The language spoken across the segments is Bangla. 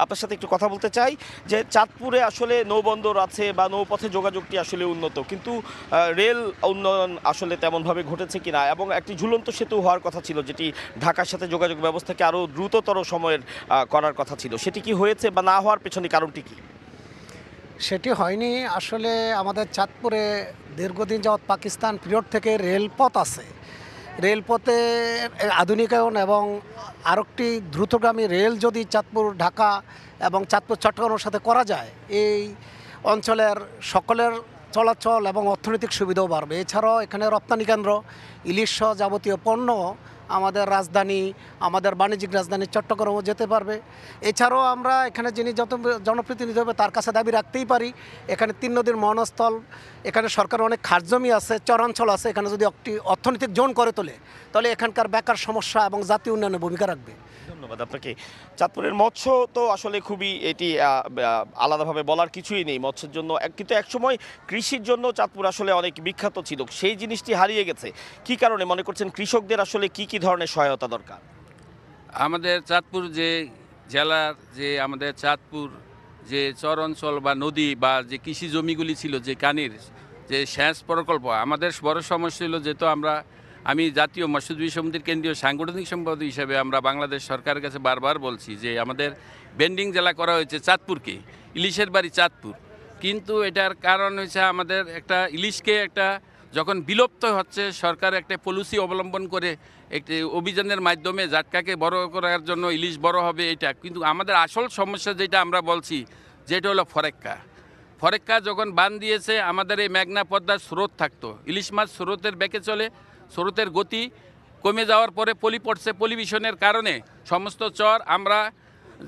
আপনার সাথে একটু কথা বলতে চাই যে চাঁদপুরে আসলে নৌবন্দর আছে বা নৌপথে যোগাযোগটি আসলে উন্নত, কিন্তু রেল উন্নয়ন আসলে তেমনভাবে ঘটেছে কিনা, এবং একটি ঝুলন্ত সেতু হওয়ার কথা ছিল যেটি ঢাকার সাথে যোগাযোগ ব্যবস্থাকে আরও দ্রুততর সময়ের করার কথা ছিল, সেটি কি হয়েছে বা না হওয়ার পেছনে কারণটি কি? সেটি হয়নি। আসলে আমাদের চাঁদপুরে দীর্ঘদিন যাবৎ পাকিস্তান পিরিয়ড থেকে রেলপথ আছে। রেলপথের আধুনিকায়ন এবং আরেকটি দ্রুতগামী রেল যদি চাঁদপুর ঢাকা এবং চাঁদপুর চট্টগ্রামের সাথে করা যায়, এই অঞ্চলের সকলের চলাচল এবং অর্থনৈতিক সুবিধাও বাড়বে। এছাড়াও এখানে রপ্তানি কেন্দ্র, ইলিশ সহ যাবতীয় পণ্য আমাদের রাজধানী, আমাদের বাণিজ্যিক রাজধানী চট্টগ্রামও যেতে পারবে। এছাড়াও আমরা এখানে যিনি যত জনপ্রতিনিধি হবে তার কাছে দাবি রাখতেই পারি, এখানে ৩ নদীর মহানস্থল, এখানে সরকারের অনেক খাস জমি আছে, চরাঞ্চল আছে, এখানে যদি একটি অর্থনৈতিক জোন করে তোলে তাহলে এখানকার বেকার সমস্যা এবং জাতীয় উন্নয়নে ভূমিকা রাখবে। ধন্যবাদ আপনাকে। চাঁদপুরের মৎস্য তো আসলে খুবই এটি আলাদাভাবে বলার কিছুই নেই মৎস্যের জন্য, কিন্তু একসময় কৃষির জন্য চাঁদপুর আসলে অনেক বিখ্যাত ছিল, সেই জিনিসটি হারিয়ে গেছে। কি কারণে মনে করছেন কৃষকদের আসলে কি ধরনের সহায়তা দরকার? আমাদের চাঁদপুর যে জেলার যে আমাদের চাঁদপুর যে চর অঞ্চল বা নদী বা যে কৃষি জমিগুলি ছিল, যে কানির যে সেচ প্রকল্প, আমাদের বড় সমস্যা ছিল। যেহেতু আমি জাতীয় মৎস্যজীবী সমিতির কেন্দ্রীয় সাংগঠনিক সম্পাদক হিসেবে আমরা বাংলাদেশ সরকারের কাছে বারবার বলছি যে আমাদের বেন্ডিং জেলা করা হয়েছে চাঁদপুরকে, ইলিশের বাড়ি চাঁদপুর। কিন্তু এটার কারণ হচ্ছে আমাদের একটা ইলিশকে একটা যখন বিলুপ্ত হচ্ছে, সরকার একটা পলিসি অবলম্বন করে একটি অভিযানের মাধ্যমে জাটকাকে বড় করার জন্য ইলিশ বড় হবে এটা। কিন্তু আমাদের আসল সমস্যা যেটা আমরা বলছি, যেটা হলো ফরেক্কা যখন বান দিয়েছে, আমাদের এই মেঘনা পদ্মার স্রোত থাকতো, ইলিশ মাছ স্রোতের বেঁকে চলে, স্রোতের গতি কমে যাওয়ার পরে পলি পড়ছে, পলিউশনের কারণে সমস্ত চর আমরা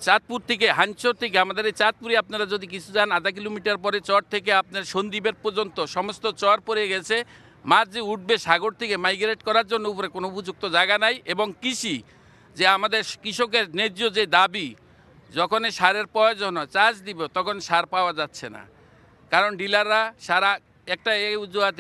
চাঁদপুর থেকে হাঞ্চর থেকে আমাদের এই চাঁদপুরে আপনারা যদি কিছু যান, আধা কিলোমিটার পরে চর থেকে আপনার সন্দ্বীপের পর্যন্ত সমস্ত চর পড়ে গেছে। মাছ যে উঠবে সাগর থেকে মাইগ্রেট করার জন্য উপরে কোনো উপযুক্ত জায়গা নাই। এবং কৃষি যে আমাদের কৃষকের ন্যায্য যে দাবি, যখন সারের প্রয়োজন হয়, চাষ দিব, তখন সার পাওয়া যাচ্ছে না। কারণ ডিলাররা সারা একটা এই অজুহাত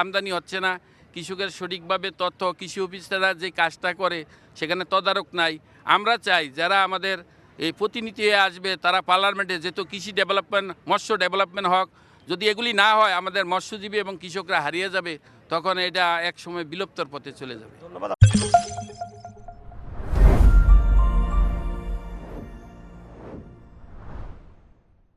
আমদানি হচ্ছে না। কৃষকের সঠিকভাবে তথ্য, কৃষি অফিসাররা যে কাজটা করে সেখানে তদারক নাই। আমরা চাই যারা আমাদের এই প্রতিনিধি হয়ে আসবে তারা পার্লামেন্টে, যেহেতু কৃষি ডেভেলপমেন্ট, মৎস্য ডেভেলপমেন্ট হোক। যদি এগুলি না হয় আমাদের মৎস্যজীবী এবং কৃষকরা হারিয়ে যাবে, তখন এটা এক সময় বিলুপ্তর পথে চলে যাবে। ধন্যবাদ